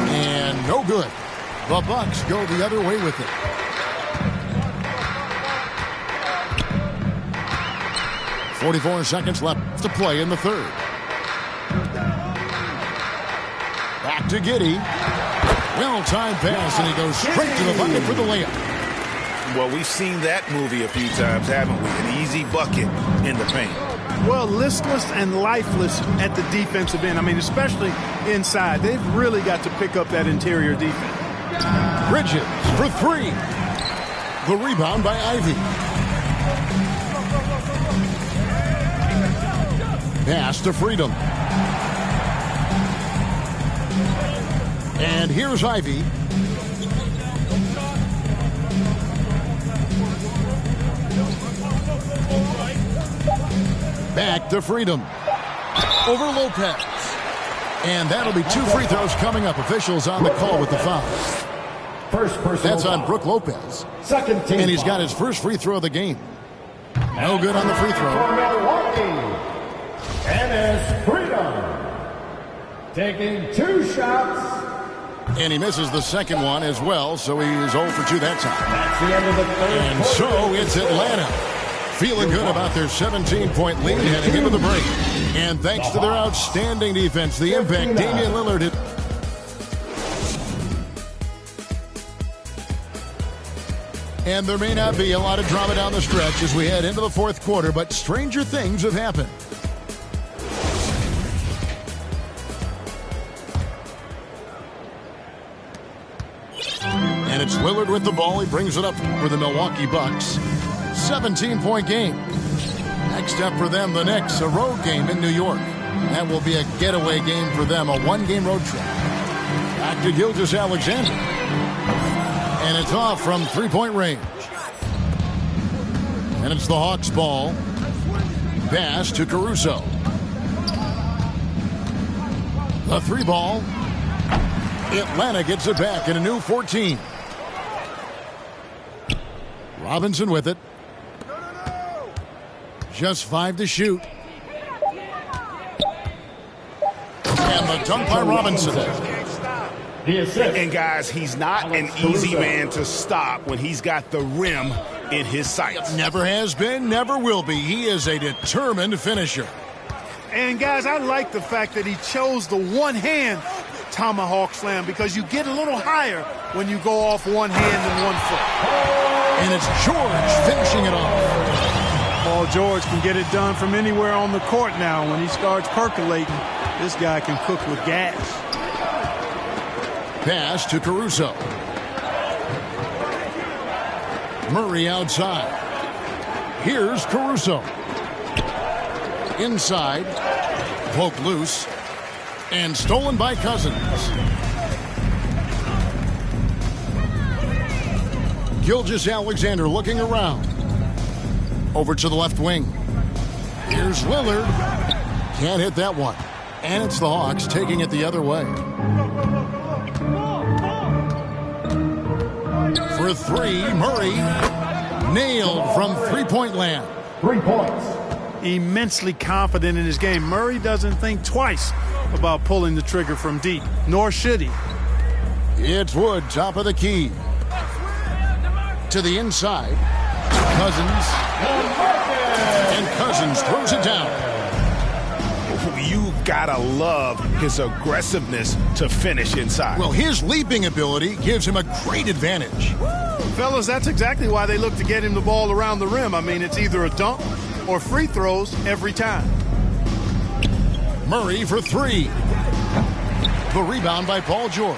Speaker 1: And no good. The Bucks go the other way with it. .44 seconds left to play in the third. Back to Giddey. Well-timed pass, and he goes straight to the bucket for the layup.
Speaker 5: Well, we've seen that movie a few times, haven't we? An easy bucket in the paint.
Speaker 3: Well, listless and lifeless at the defensive end. I mean, especially inside. They've really got to pick up that interior defense.
Speaker 1: Bridges for three. The rebound by Ivy. Pass to Freedom. And here's Ivy. Back to Freedom. Over Lopez. And that'll be 2 free throws coming up. Officials on the call with the foul.
Speaker 4: First personal
Speaker 1: That's on
Speaker 4: foul.
Speaker 1: Brook Lopez.
Speaker 4: Second team
Speaker 1: And he's got
Speaker 4: foul.
Speaker 1: his first free throw of the game. No good on the free throw.
Speaker 4: For Milwaukee, Dennis Freedom. Taking 2 shots.
Speaker 1: And he misses the second one as well, so he's 0 for 2 that time.
Speaker 4: That's the end of the third
Speaker 1: And
Speaker 4: quarter.
Speaker 1: so it's Atlanta feeling good about their 17-point lead heading into the break. And thanks to their outstanding defense, the impact Damian Lillard hit. And there may not be a lot of drama down the stretch as we head into the fourth quarter, but stranger things have happened. And it's Lillard with the ball. He brings it up for the Milwaukee Bucks. 17-point game. Next up for them, the Knicks, a road game in New York. That will be a getaway game for them, a one-game road trip. Back to Gilgeous-Alexander. And it's off from three-point range. And it's the Hawks' ball. Pass to Caruso. The 3 ball. Atlanta gets it back in a new 14. Robinson with it. Just 5 to shoot. And the dunk by Robinson.
Speaker 5: And guys, he's not an easy man to stop when he's got the rim in his sights.
Speaker 1: Never has been, never will be. He is a determined finisher.
Speaker 3: And guys, I like the fact that he chose the one-hand tomahawk slam because you get a little higher when you go off one hand and 1 foot.
Speaker 1: And it's George finishing it off.
Speaker 3: Paul George can get it done from anywhere on the court now. When he starts percolating, this guy can cook with gas.
Speaker 1: Pass to Caruso. Murray outside. Here's Caruso. Inside. Poke loose. And stolen by Cousins. Gilgeous-Alexander looking around. Over to the left wing. Here's Lillard. Can't hit that one. And it's the Hawks taking it the other way. For 3, Murray. Nailed from three-point land.
Speaker 4: 3 points.
Speaker 3: Immensely confident in his game. Murray doesn't think twice about pulling the trigger from deep, nor should he.
Speaker 1: It's Wood, top of the key. To the inside. Cousins. And Cousins throws it down.
Speaker 5: You gotta love his aggressiveness to finish inside.
Speaker 1: Well, his leaping ability gives him a great advantage.
Speaker 3: Fellas, that's exactly why they look to get him the ball around the rim. I mean, it's either a dunk or free throws every time.
Speaker 1: Murray for 3. The rebound by Paul George.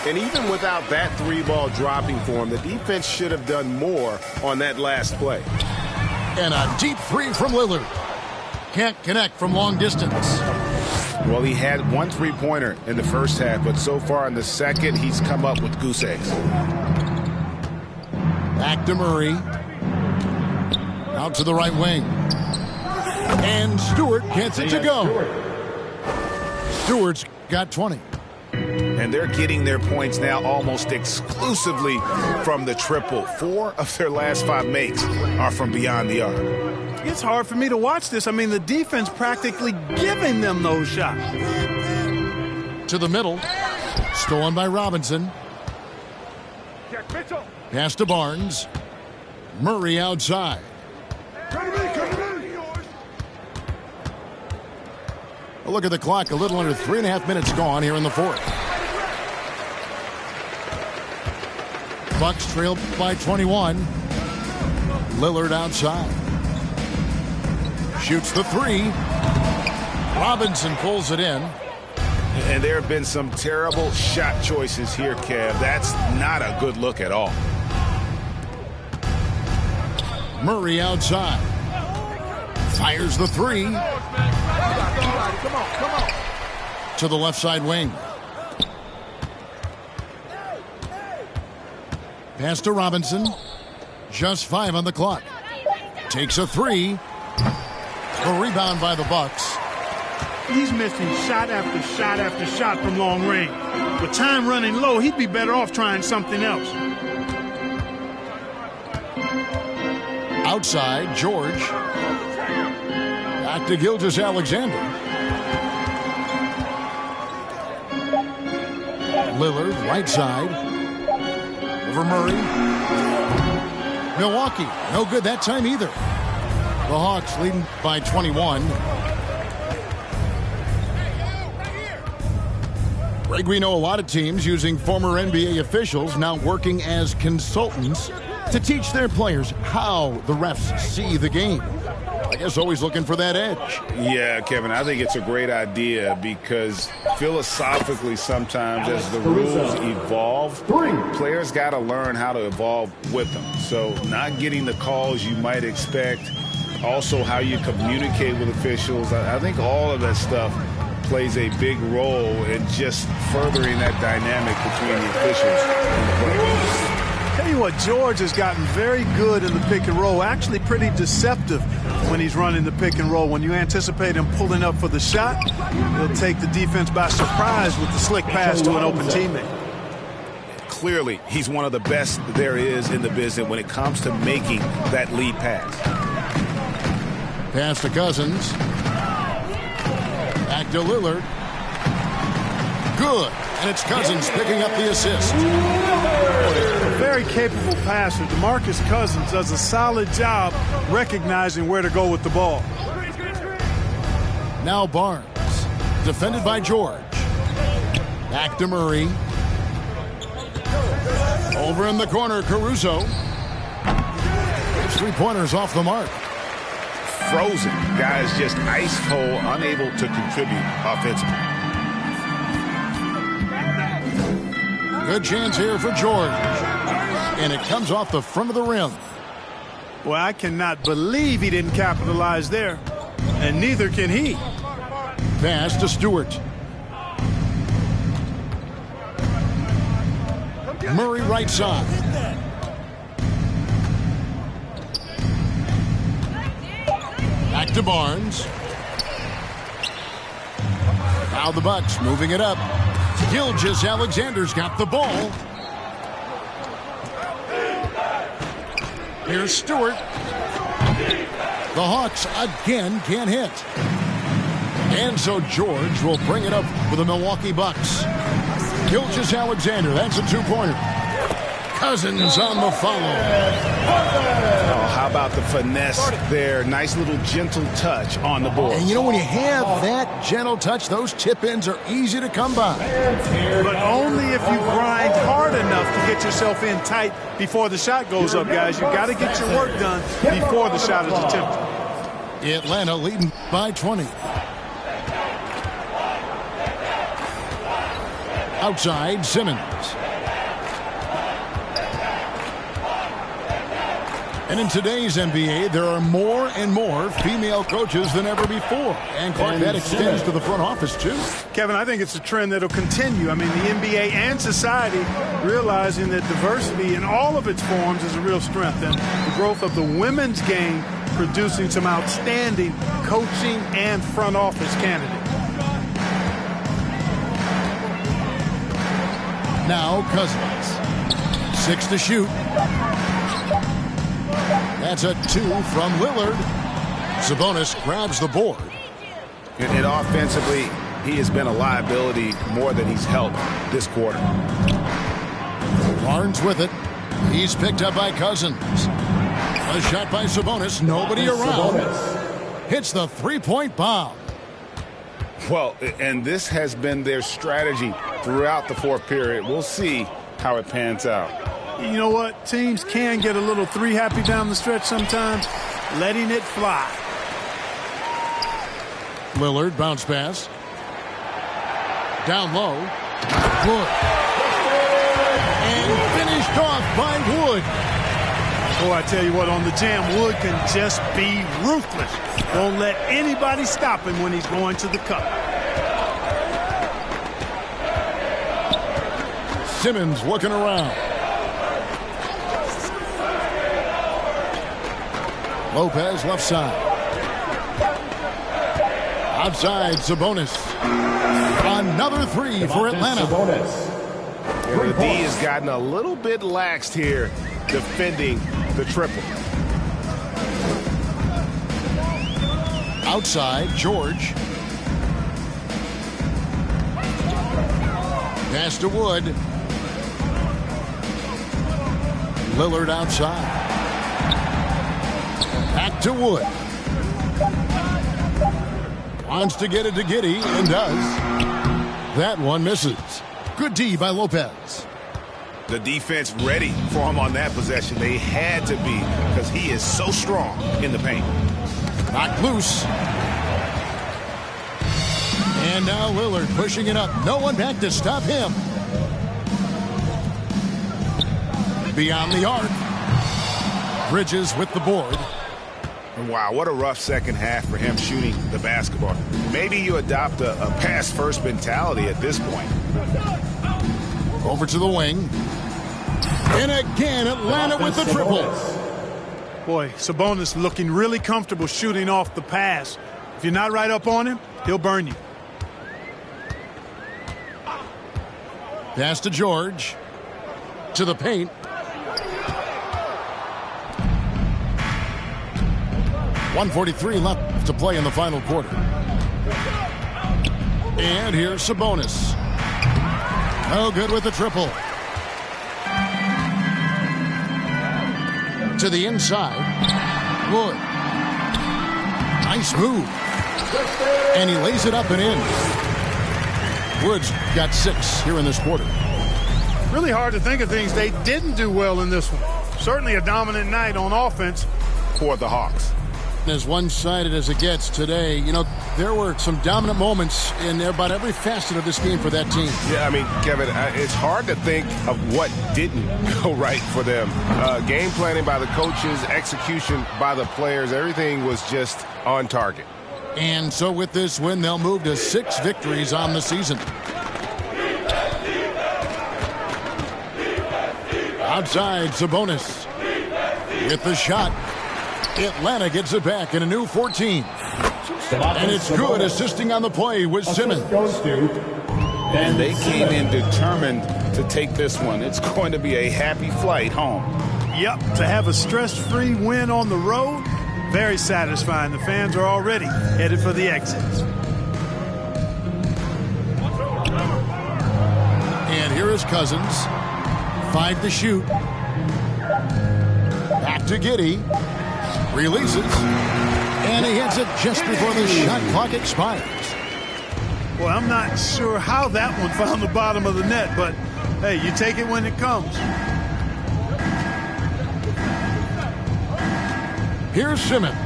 Speaker 7: And even without that 3-ball dropping for him, the defense should have done more on that last play.
Speaker 1: And a deep 3 from Lillard. Can't connect from long distance.
Speaker 5: Well, he had 1 3-pointer in the first half, but so far in the second, he's come up with goose eggs.
Speaker 1: Back to Murray. Out to the right wing. And Stewart gets it to go. Stewart's got 20.
Speaker 5: And they're getting their points now almost exclusively from the triple. 4 of their last 5 makes are from beyond the arc.
Speaker 3: It's hard for me to watch this. I mean, the defense practically giving them those shots.
Speaker 1: To the middle. Stolen by Robinson. Pass to Barnes. Murray outside. A look at the clock. A little under 3.5 minutes gone here in the fourth. Bucks trail by 21. Lillard outside. Shoots the 3. Robinson pulls it in.
Speaker 5: And there have been some terrible shot choices here, Kev. That's not a good look at all.
Speaker 1: Murray outside. Fires the 3.
Speaker 3: Come on.
Speaker 1: To the left side wing. Pass to Robinson. Just 5 on the clock. Takes a 3. A rebound by the Bucks.
Speaker 3: He's missing shot after shot after shot from long range. With time running low, he'd be better off trying something else.
Speaker 1: Outside, George. Back to Gilgeous-Alexander. Lillard, right side. Over Murray. Milwaukee, no good that time either. The Hawks leading by 21. Greg, we know a lot of teams using former NBA officials now working as consultants to teach their players how the refs see the game. I guess always looking for that edge.
Speaker 5: Yeah, Kevin, I think it's a great idea because philosophically sometimes as the rules evolve, players got to learn how to evolve with them. So not getting the calls you might expect, also how you communicate with officials. I think all of that stuff plays a big role in just furthering that dynamic between the officials and the players.
Speaker 3: Tell you what, George has gotten very good in the pick and roll, actually pretty deceptive when he's running the pick and roll. When you anticipate him pulling up for the shot, he'll take the defense by surprise with the slick pass to an open teammate.
Speaker 5: Clearly, he's one of the best there is in the business when it comes to making that lead pass.
Speaker 1: Pass to Cousins. Back to Lillard. Good. And it's Cousins picking up the assist.
Speaker 3: A very capable passer. DeMarcus Cousins does a solid job recognizing where to go with the ball.
Speaker 1: Now Barnes. Defended by George. Back to Murray. Over in the corner, Caruso. His three-pointers off the mark.
Speaker 5: Frozen. Guys just ice cold, unable to contribute offensively.
Speaker 1: Good chance here for George. And it comes off the front of the rim.
Speaker 3: Well, I cannot believe he didn't capitalize there. And neither can he.
Speaker 1: Pass to Stewart. Murray right side. Back to Barnes. Now the Bucks moving it up. Gilgeous-Alexander's got the ball. Here's Stewart. The Hawks again can't hit. And so George will bring it up for the Milwaukee Bucks. Gilgeous-Alexander, that's a two-pointer. Cousins on the follow.
Speaker 5: Oh, how about the finesse there? Nice little gentle touch on the board.
Speaker 1: And you know, when you have that gentle touch, those tip-ins are easy to come by.
Speaker 3: But only if you grind hard enough to get yourself in tight before the shot goes up, guys. You've got to get your work done before the shot is attempted.
Speaker 1: Atlanta leading by 20. Outside, Simmons. And in today's NBA, there are more and more female coaches than ever before. And Clark, that extends to the front office, too.
Speaker 3: Kevin, I think it's a trend that will continue. I mean, the NBA and society realizing that diversity in all of its forms is a real strength. And the growth of the women's game producing some outstanding coaching and front office candidates.
Speaker 1: Now Cousins. 6 to shoot. That's a 2 from Lillard. Sabonis grabs the board.
Speaker 5: And offensively, he has been a liability more than he's helped this quarter.
Speaker 1: Barnes with it. He's picked up by Cousins. A shot by Sabonis. Nobody around. Hits the three-point bomb.
Speaker 5: Well, and this has been their strategy throughout the fourth period. We'll see how it pans out.
Speaker 3: You know what? Teams can get a little three-happy down the stretch sometimes, letting it fly.
Speaker 1: Lillard, bounce pass. Down low. Wood. And finished off by Wood.
Speaker 3: Oh, I tell you what, on the jam, Wood can just be ruthless. Won't let anybody stop him when he's going to the cup.
Speaker 1: Simmons looking around. Lopez left side. Outside, Sabonis. Another 3 for Atlanta.
Speaker 7: The D has gotten a little bit laxed here defending the triple.
Speaker 1: Outside, George. Pass to Wood. Lillard outside. Back to Wood. Wants to get it to Giddey and does. That one misses. Good D by Lopez.
Speaker 7: The defense ready for him on that possession. They had to be because he is so strong in the paint.
Speaker 1: Knocked loose. And now Lillard pushing it up. No one back to stop him. Beyond the arc. Bridges with the board.
Speaker 7: Wow, what a rough second half for him shooting the basketball. Maybe you adopt a pass-first mentality at this point.
Speaker 1: Over to the wing. And again, Atlanta with the triple.
Speaker 3: Boy, Sabonis looking really comfortable shooting off the pass. If you're not right up on him, he'll burn you.
Speaker 1: Pass to George. To the paint. .143 left to play in the final quarter. And here's Sabonis. No good with the triple. To the inside. Wood. Nice move. And he lays it up and in. Woods got 6 here in this quarter.
Speaker 3: Really hard to think of things they didn't do well in this one. Certainly a dominant night on offense
Speaker 7: For the Hawks.
Speaker 1: As one-sided as it gets today, you know, there were some dominant moments in about every facet of this game for that team.
Speaker 7: Yeah, I mean, Kevin, it's hard to think of what didn't go right for them. Game planning by the coaches, execution by the players, everything was just on target.
Speaker 1: And so with this win, they'll move to 6 victories on the season. Outside, Sabonis with the shot. Atlanta gets it back in a new 14. And it's good, assisting on the play with Simmons.
Speaker 5: And they came in determined to take this one. It's going to be a happy flight home.
Speaker 3: Yep, to have a stress-free win on the road, very satisfying. The fans are already headed for the exits.
Speaker 1: And here is Cousins. 5 to shoot. Back to Giddey. Releases. And he hits it just before the shot clock expires.
Speaker 3: Well, I'm not sure how that one found the bottom of the net, but hey, you take it when it comes.
Speaker 1: Here's Simmons.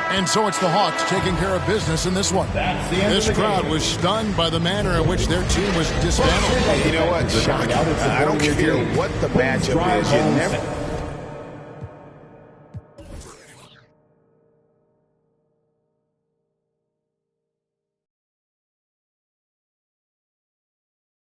Speaker 1: And so it's the Hawks taking care of business in this one. This crowd was stunned by the manner in which their team was dismantled.
Speaker 7: You know what, Sean? I don't care what the matchup is. You never